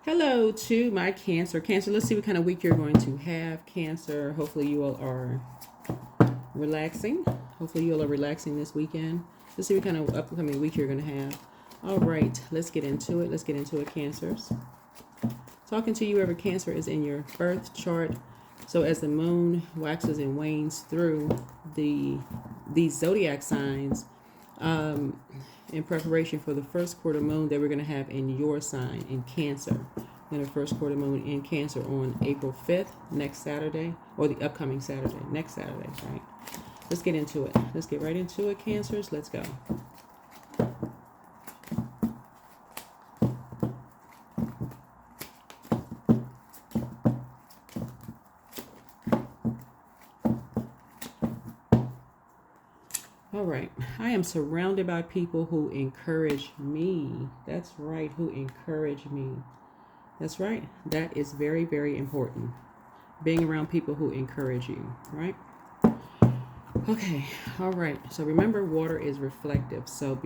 Hello to my Cancer. Cancer, let's see what kind of week you're going to have. Cancer, hopefully you all are relaxing. Hopefully you all are relaxing this weekend. Let's see what kind of upcoming week you're going to have. All right, let's get into it. Let's get into it, Cancers. Talking to you, whoever Cancer is in your birth chart. So as the moon waxes and wanes through these zodiac signs, in preparation for the first quarter moon that we're going to have in your sign, in Cancer. And the first quarter moon in Cancer on April 5th, next Saturday, or the upcoming Saturday, next Saturday, right? Let's get into it. Let's get right into it, Cancers. Let's go. All right. I am surrounded by people who encourage me. That's right, who encourage me. That's right. That is very, very important. Being around people who encourage you, right? Okay. All right. So remember, water is reflective. So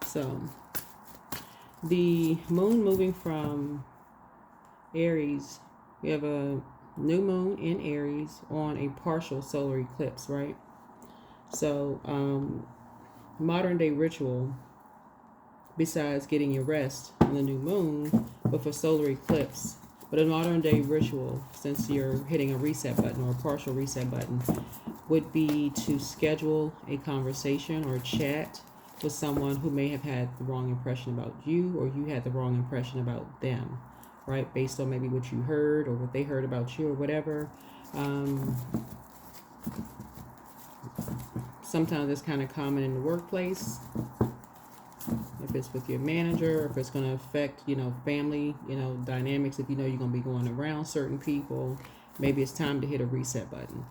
so the moon moving from Aries, we have a new moon in Aries on a partial solar eclipse, right? So modern day ritual, besides getting your rest on the new moon, but for solar eclipse, but a modern day ritual, since you're hitting a reset button or a partial reset button, would be to schedule a conversation or a chat with someone who may have had the wrong impression about you, or you had the wrong impression about them, right? Based on maybe what you heard or what they heard about you or whatever. Sometimes it's kind of common in the workplace. If it's with your manager, or if it's going to affect, family, dynamics, if you're going to be going around certain people, maybe it's time to hit a reset button.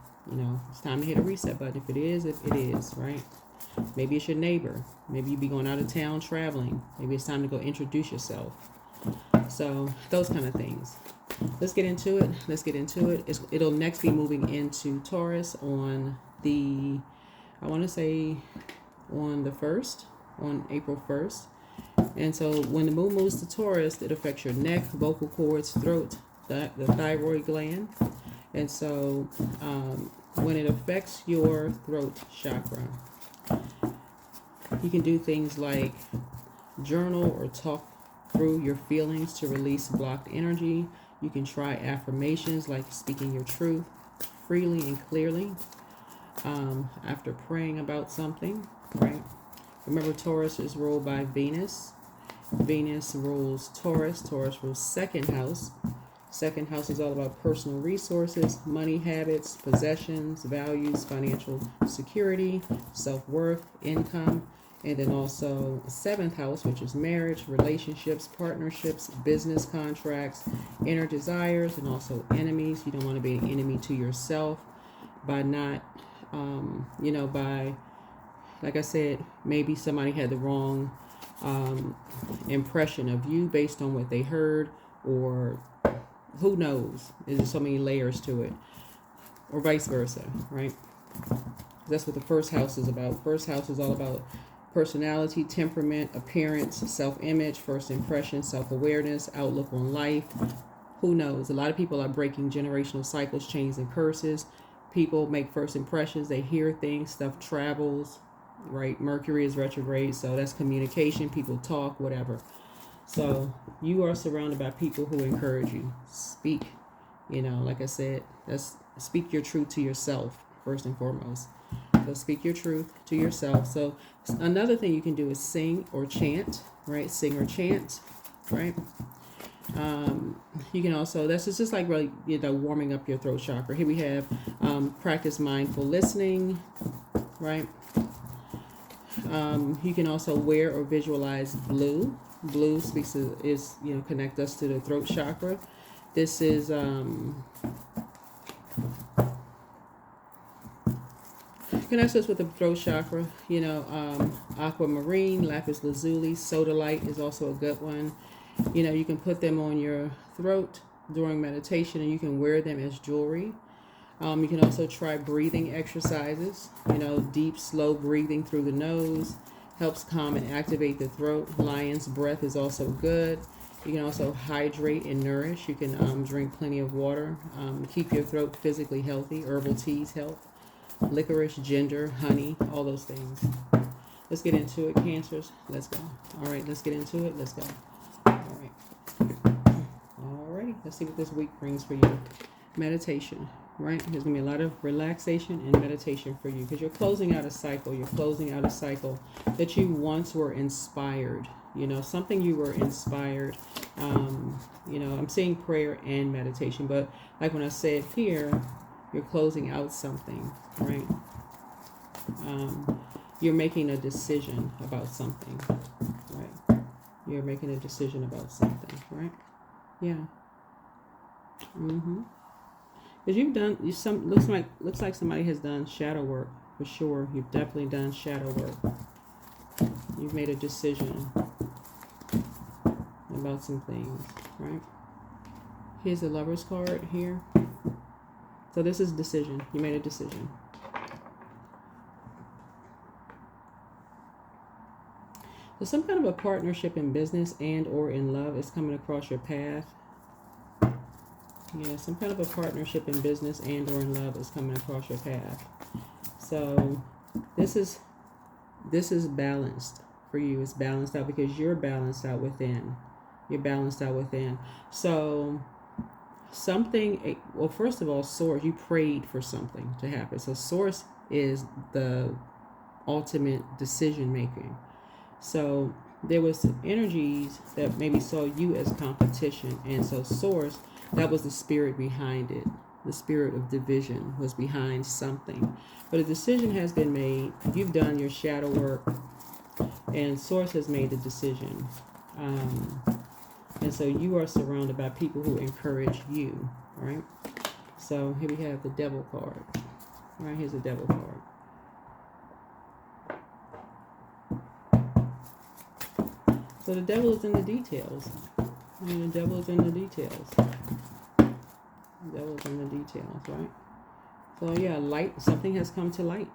It's time to hit a reset button. If it is, right? Maybe it's your neighbor. Maybe you be going out of town traveling. Maybe it's time to go introduce yourself. So those kind of things. Let's get into it. It'll next be moving into Taurus on the, I want to say on the 1st, on April 1st. And so when the moon moves to Taurus, it affects your neck, vocal cords, throat, the thyroid gland. And so when it affects your throat chakra, you can do things like journal or talk through your feelings to release blocked energy. You can try affirmations like speaking your truth freely and clearly after praying about something, right? Remember, Taurus is ruled by Venus. Venus rules Taurus. Taurus rules second house. Second house is all about personal resources, money habits, possessions, values, financial security, self-worth, income. And then also seventh house, which is marriage, relationships, partnerships, business contracts, inner desires, and also enemies. You don't want to be an enemy to yourself by not, by, like I said, maybe somebody had the wrong impression of you based on what they heard, or who knows? There's so many layers to it, or vice versa, right? That's what the first house is about. First house is all about personality, temperament, appearance, self-image, first impression, self-awareness, outlook on life. Who knows? A lot of people are breaking generational cycles, chains, and curses. People make first impressions. They hear things. Stuff travels, right? Mercury is retrograde, so that's communication. People talk, whatever. So you are surrounded by people who encourage you. Speak. Like I said, speak your truth to yourself, first and foremost. So speak your truth to yourself. So another thing you can do is sing or chant, right? Sing or chant, right? You can also, that's just like really, warming up your throat chakra. Here we have practice mindful listening, right? You can also wear or visualize blue. Blue connect us to the throat chakra. This is connects us with the throat chakra. Aquamarine, lapis lazuli, sodalite is also a good one. You can put them on your throat during meditation, and you can wear them as jewelry. You can also try breathing exercises, deep, slow breathing through the nose, Helps calm and activate the throat. Lion's breath is also good. You can also hydrate and nourish. You can drink plenty of water. Keep your throat physically healthy. Herbal teas help. Licorice, ginger, honey, all those things. Let's get into it, Cancers. Let's go. All right, let's get into it. Let's go. All right. All righty. Let's see what this week brings for you. Meditation, right? There's going to be a lot of relaxation and meditation for you because you're closing out a cycle. You're closing out a cycle that you once were inspired. You know, something you were inspired. You know, I'm saying prayer and meditation, but like when I said here, you're closing out something, right? You're making a decision about something, right? You're making a decision about something, right? Yeah. Because you've done looks like somebody has done shadow work for sure. You've definitely done shadow work. You've made a decision about some things, right? Here's the Lover's card here. So this is decision. You made a decision. So some kind of a partnership in business and or in love is coming across your path. Yeah, some kind of a partnership in business and or in love is coming across your path. So this is balanced for you. It's balanced out because you're balanced out within. You're balanced out within. So something, well, first of all, Source, you prayed for something to happen. So Source is the ultimate decision making. So there was some energies that maybe saw you as competition. And so Source, that was the spirit behind it. The spirit of division was behind something. But a decision has been made. You've done your shadow work. And Source has made the decision. And so you are surrounded by people who encourage you, right? So here we have the Devil card. Right, here's the Devil card. So the devil is in the details. And the devil is in the details. The devil is in the details, right? So yeah, light, something has come to light.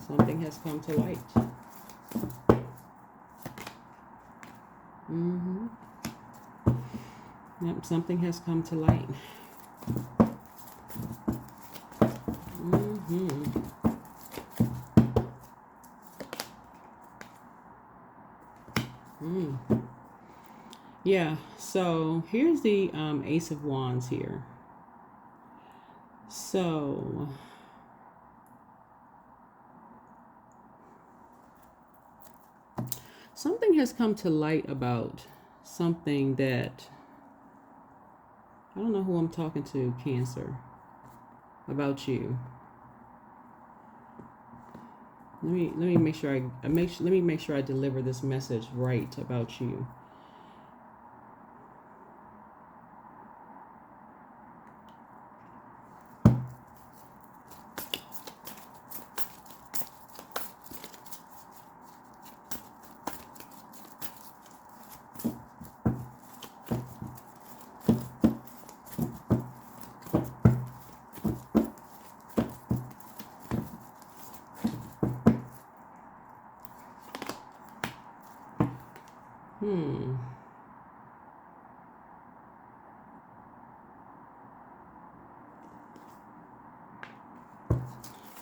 Something has come to light. Yep, something has come to light. Yeah, so here's the Ace of Wands here. So something has come to light about something that, I don't know who I'm talking to, Cancer, about you. Let me make sure let me make sure I deliver this message right about you.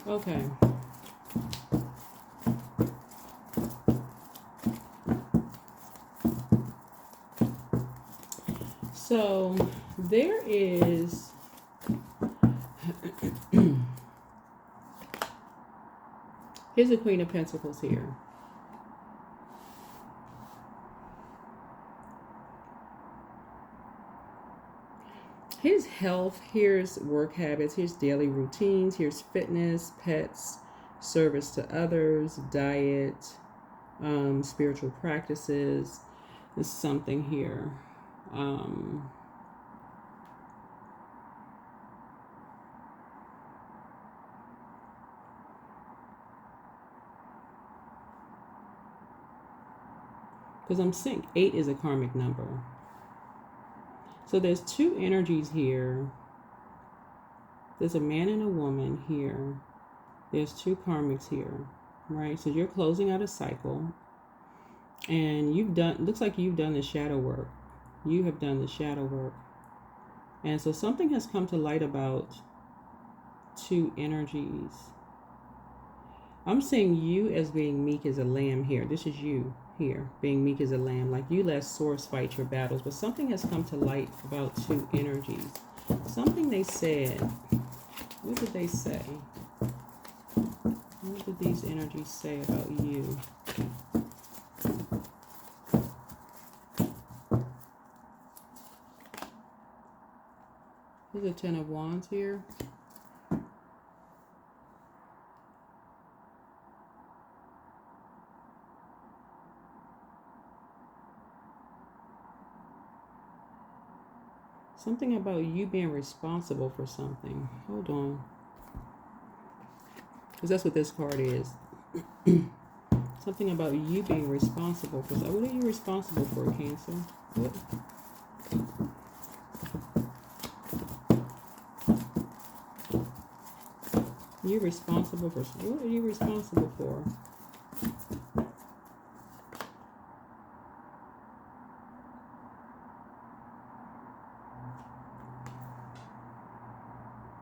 Okay. So there is here's the Queen of Pentacles here. Here's health, here's work habits, here's daily routines, here's fitness, pets, service to others, diet, spiritual practices. There's something here. Because I'm seeing 8 is a karmic number. So there's two energies here. There's a man and a woman here. There's two karmics here. right? So you're closing out a cycle, and you've done, looks like you've done the shadow work. You have done the shadow work. And so something has come to light about two energies. I'm seeing you as being meek as a lamb here. This is you here, being meek as a lamb. Like you let swords fight your battles. But something has come to light about two energies. Something they said. What did they say? What did these energies say about you? There's a Ten of Wands here. Something about you being responsible for something. Hold on. Because that's what this card is. Something about you being responsible for something. What are you responsible for, Cancer? What? You're responsible for something. What are you responsible for?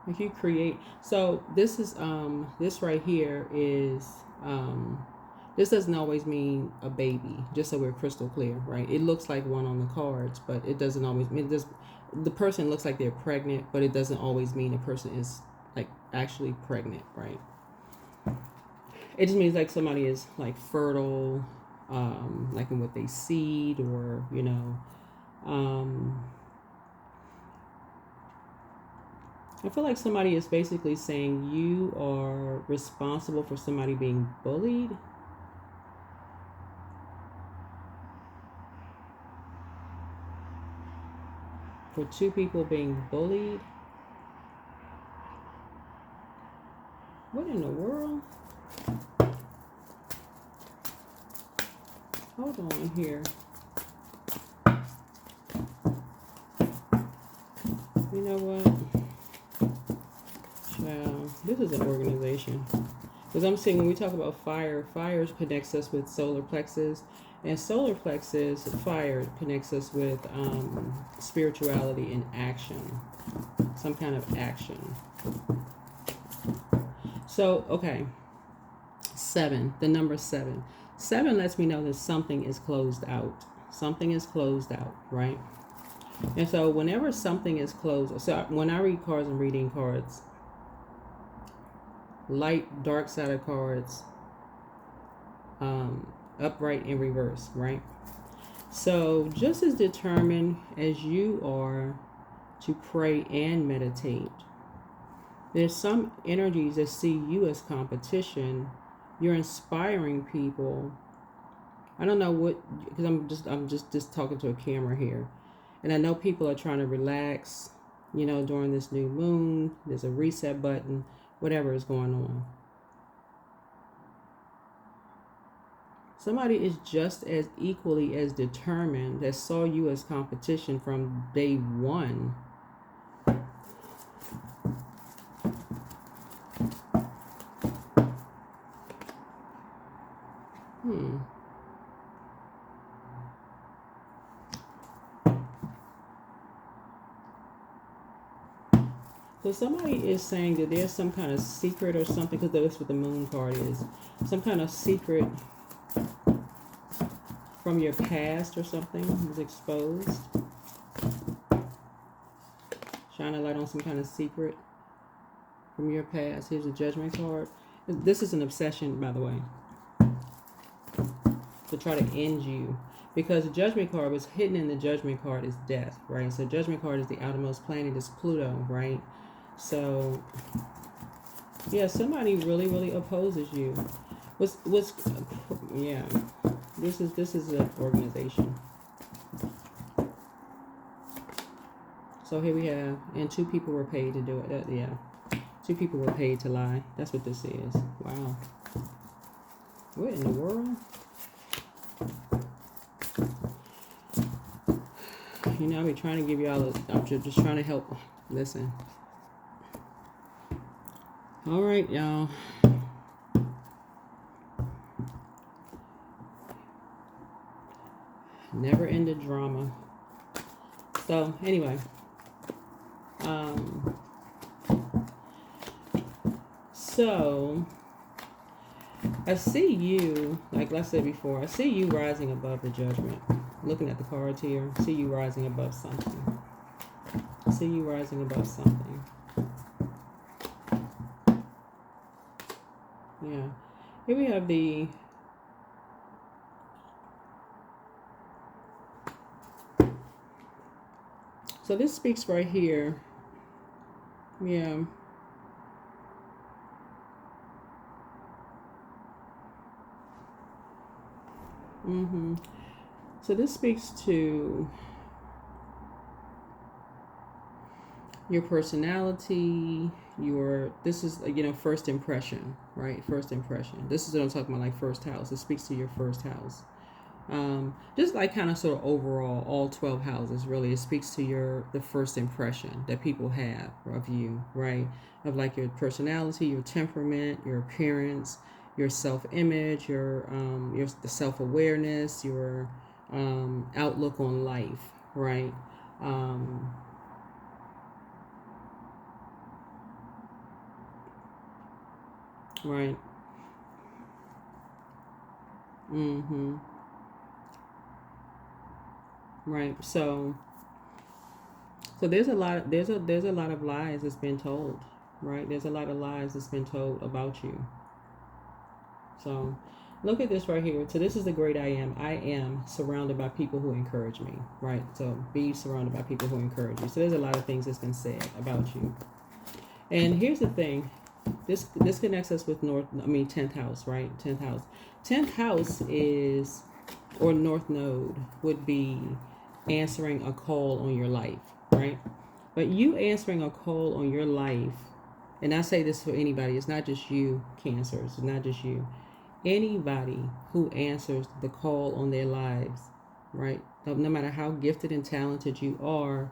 If you create, so this is this right here is this doesn't always mean a baby, just so we're crystal clear, right? It looks like one on the cards, but it doesn't always mean this. The person looks like they're pregnant, but it doesn't always mean a person is like actually pregnant, right? It just means like somebody is like fertile, like in what they seed, or you know, I feel like somebody is basically saying you are responsible for somebody being bullied. For two people being bullied. What in the world? Hold on here. You know what? Child, this is an organization. Because I'm seeing when we talk about fire, fire connects us with solar plexus. And solar plexus, fire, connects us with spirituality and action. Some kind of action. So, okay. 7, the number 7. 7 lets me know that something is closed out. Something is closed out, right? And so whenever something is closed, so when I read cards and reading cards, light, dark side of cards, upright and reverse, right? So just as determined as you are to pray and meditate, there's some energies that see you as competition. You're inspiring people. I don't know what, because I'm just talking to a camera here, and I know people are trying to relax, you know, during this new moon. There's a reset button, whatever is going on. Somebody is just as equally as determined, that saw you as competition from day one. So somebody is saying that there's some kind of secret or something, because that's what the moon card is. Some kind of secret from your past or something was exposed. Shine a light on some kind of secret from your past. Here's a Judgment card. This is an obsession, by the way, to try to end you. Because the Judgment card was hidden in the Judgment card is death, right? So Judgment card is the outermost planet, is Pluto, right? So, yeah, somebody really, really opposes you. Yeah, this is an organization. So here we have, and 2 people were paid to do it. Yeah, 2 people were paid to lie. That's what this is. Wow. What in the world? You know, I be trying to give y'all I'm just trying to help. Listen. All right, y'all. Never ended drama. So anyway, so I see you, like I said before, I see you rising above the judgment. Looking at the cards here, I see you rising above something. I see you rising above something. Yeah. Here we have the so this speaks right here. Yeah. So this speaks to your personality, this is, first impression, right? First impression. This is what I'm talking about, like first house. It speaks to your first house. Just like kind of sort of overall, all 12 houses, really. It speaks to the first impression that people have of you, right? Of like your personality, your temperament, your appearance, your self-image, your the self-awareness, your outlook on life, right? Right. Right. So there's a lot of lies that's been told, right? There's a lot of lies that's been told about you. So look at this right here. So this is the great I am. I am surrounded by people who encourage me, right? So be surrounded by people who encourage you. So there's a lot of things that's been said about you. And here's the thing. This connects us with 10th house, right? 10th house. 10th house is, or North Node would be answering a call on your life, right? But you answering a call on your life, and I say this for anybody, it's not just you, Cancers, it's not just you. Anybody who answers the call on their lives, right? No matter how gifted and talented you are,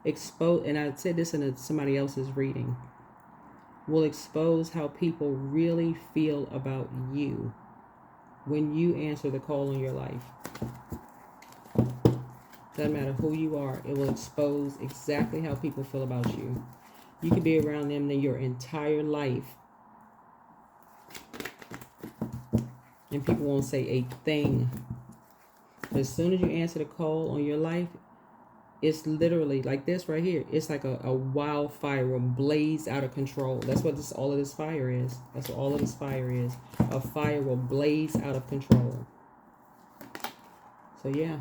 and I said this in somebody else's reading, will expose how people really feel about you when you answer the call in your life. Doesn't matter who you are, it will expose exactly how people feel about you. You could be around them your entire life, and people won't say a thing. But as soon as you answer the call on your life, it's literally like this right here. It's like a wildfire will blaze out of control. That's what all of this fire is. That's what all of this fire is. A fire will blaze out of control. So yeah.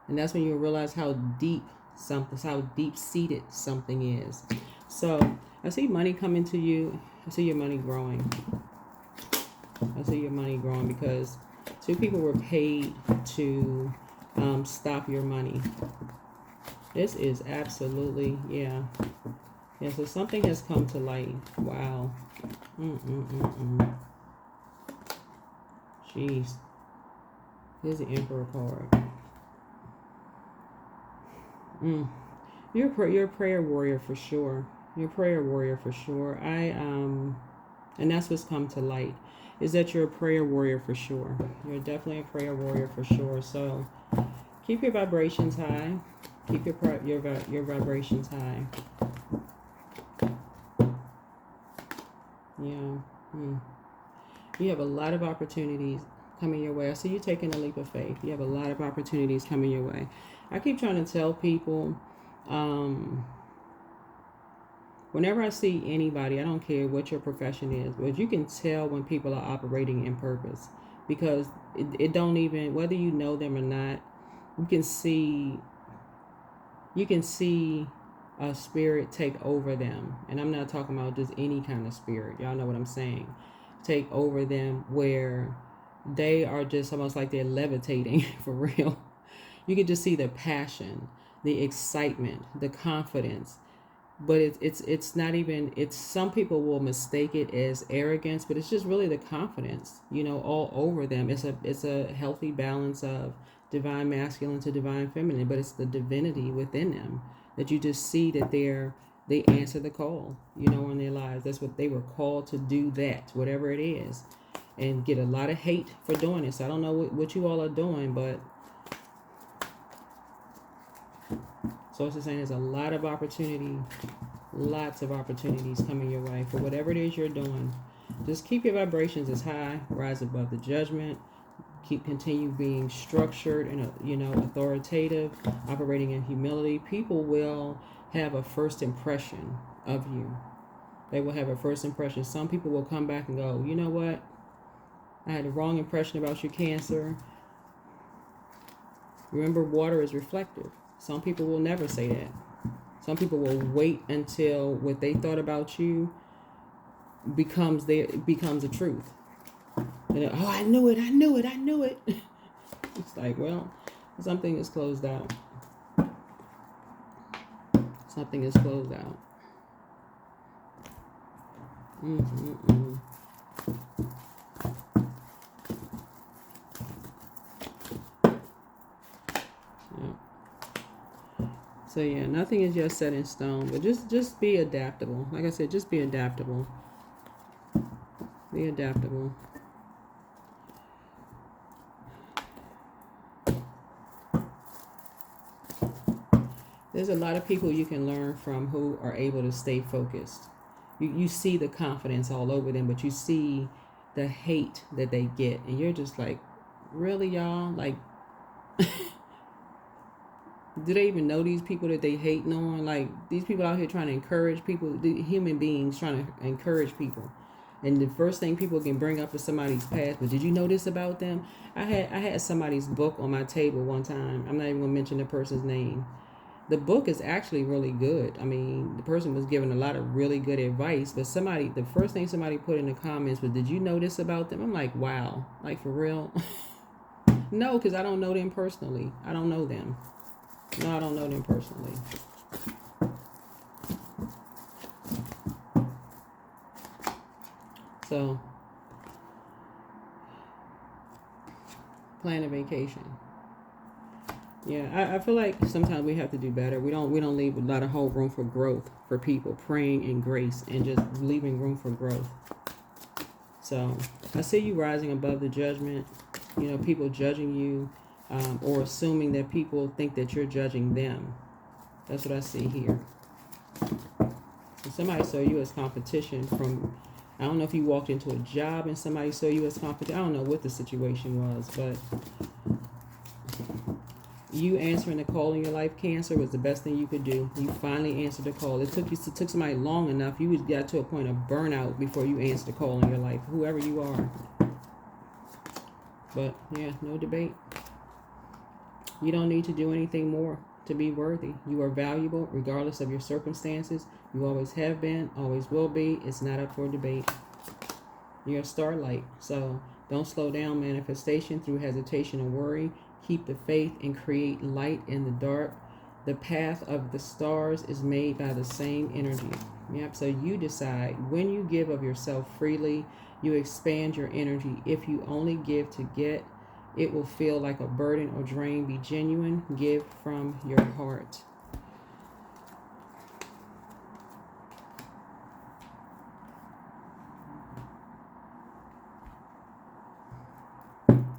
And that's when you realize how deep-seated something is. So I see money coming to you. I see your money growing. I see your money growing because 2 people were paid to stop your money. This is absolutely, yeah. Yeah, so something has come to light. Wow. Jeez. Here's the Emperor card. You're a prayer warrior for sure. You're a prayer warrior for sure. And that's what's come to light, is that you're a prayer warrior for sure. You're definitely a prayer warrior for sure. So keep your vibrations high. Keep your vibrations high. Yeah. You have a lot of opportunities coming your way. I see you taking a leap of faith. You have a lot of opportunities coming your way. I keep trying to tell people, whenever I see anybody, I don't care what your profession is, but you can tell when people are operating in purpose, because it don't even, whether you know them or not, you can see a spirit take over them. And I'm not talking about just any kind of spirit. Y'all know what I'm saying. Take over them where they are just almost like they're levitating for real. You can just see the passion, the excitement, the confidence. But it's not even, some people will mistake it as arrogance, but it's just really the confidence, all over them. It's a healthy balance of divine masculine to divine feminine, but it's the divinity within them that you just see that they answer the call, in their lives. That's what they were called to do, that whatever it is. and get a lot of hate for doing this. I don't know what you all are doing, but Source is saying there's a lot of opportunity, lots of opportunities coming your way for whatever it is you're doing. Just keep your vibrations as high, rise above the judgment, continue being structured and authoritative, operating in humility. People will have a first impression of you. They will have a first impression. Some people will come back and go, you know what? I had the wrong impression about you, Cancer. Remember, water is reflective. Some people will never say that. Some people will wait until what they thought about you becomes the truth. And oh, I knew it. It's like, well, something is closed out. Something is closed out. So yeah, nothing is just set in stone, but just be adaptable. Like I said, just be adaptable. Be adaptable. There's a lot of people you can learn from who are able to stay focused. You see the confidence all over them, but you see the hate that they get, and you're just like, really, y'all? Like, do they even know these people that they hating on? Like, these people out here trying to encourage people, the human beings trying to encourage people. And the first thing people can bring up is somebody's past. But did you know this about them? I had somebody's book on my table one time. I'm not even going to mention the person's name. The book is actually really good. I mean, the person was giving a lot of really good advice. But the first thing somebody put in the comments was, did you know this about them? I'm like, wow. Like, for real? No, because I don't know them personally. I don't know them. No, I don't know them personally. So, plan a vacation. Yeah, I feel like sometimes we have to do better. We don't leave a lot of whole room for growth for people, praying in grace and just leaving room for growth. So, I see you rising above the judgment. You know, people judging you. Or assuming that people think that you're judging them. That's what I see here. So somebody saw you as competition from, I don't know if you walked into a job and somebody saw you as competition. I don't know what the situation was, but you answering the call in your life, Cancer, was the best thing you could do. You finally answered the call. It took somebody long enough. You got to a point of burnout before you answered the call in your life, whoever you are. But yeah, no debate. You don't need to do anything more to be worthy. You are valuable regardless of your circumstances. You always have been, always will be. It's not up for debate. You're a starlight. So don't slow down manifestation through hesitation or worry. Keep the faith and create light in the dark. The path of the stars is made by the same energy. Yep. So you decide when you give of yourself freely, you expand your energy. If you only give to get, it will feel like a burden or drain. Be genuine. Give from your heart.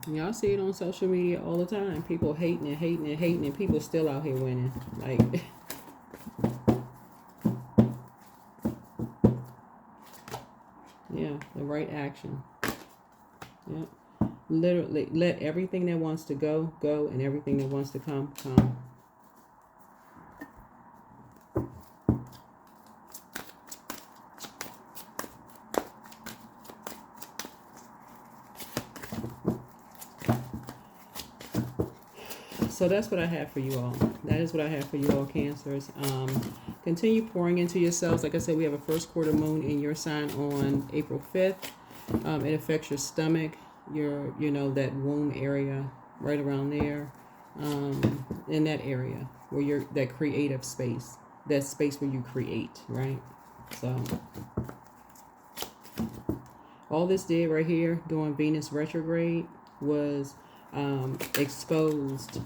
Y'all see it on social media all the time. People hating and people still out here winning. Like, yeah, the right action. Yeah. Literally, let everything that wants to go, and everything that wants to come. So that's what I have for you all. That is what I have for you all, Cancers. Continue pouring into yourselves. Like I said, we have a first quarter moon in your sign on April 5th. It affects your stomach, that womb area, right around there, in that area where you're, that creative space, that space where you create, right? So all this did right here during Venus retrograde was exposed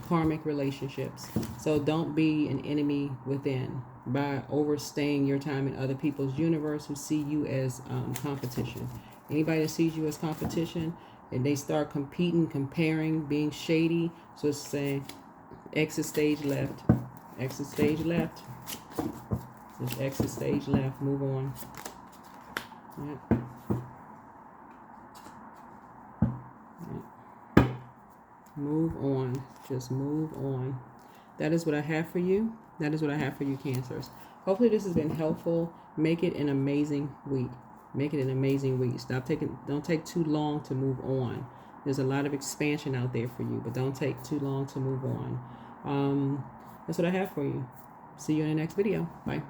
karmic relationships. So don't be an enemy within by overstaying your time in other people's universe who see you as competition. Anybody that sees you as competition and they start competing, comparing, being shady, so it's saying exit stage left. Exit stage left. Just exit stage left. Move on. Yep. Yep. Move on. Just move on. That is what I have for you. That is what I have for you, Cancers. Hopefully this has been helpful. Make it an amazing week. Make it an amazing week. Don't take too long to move on. There's a lot of expansion out there for you, but don't take too long to move on. That's what I have for you. See you in the next video. Bye.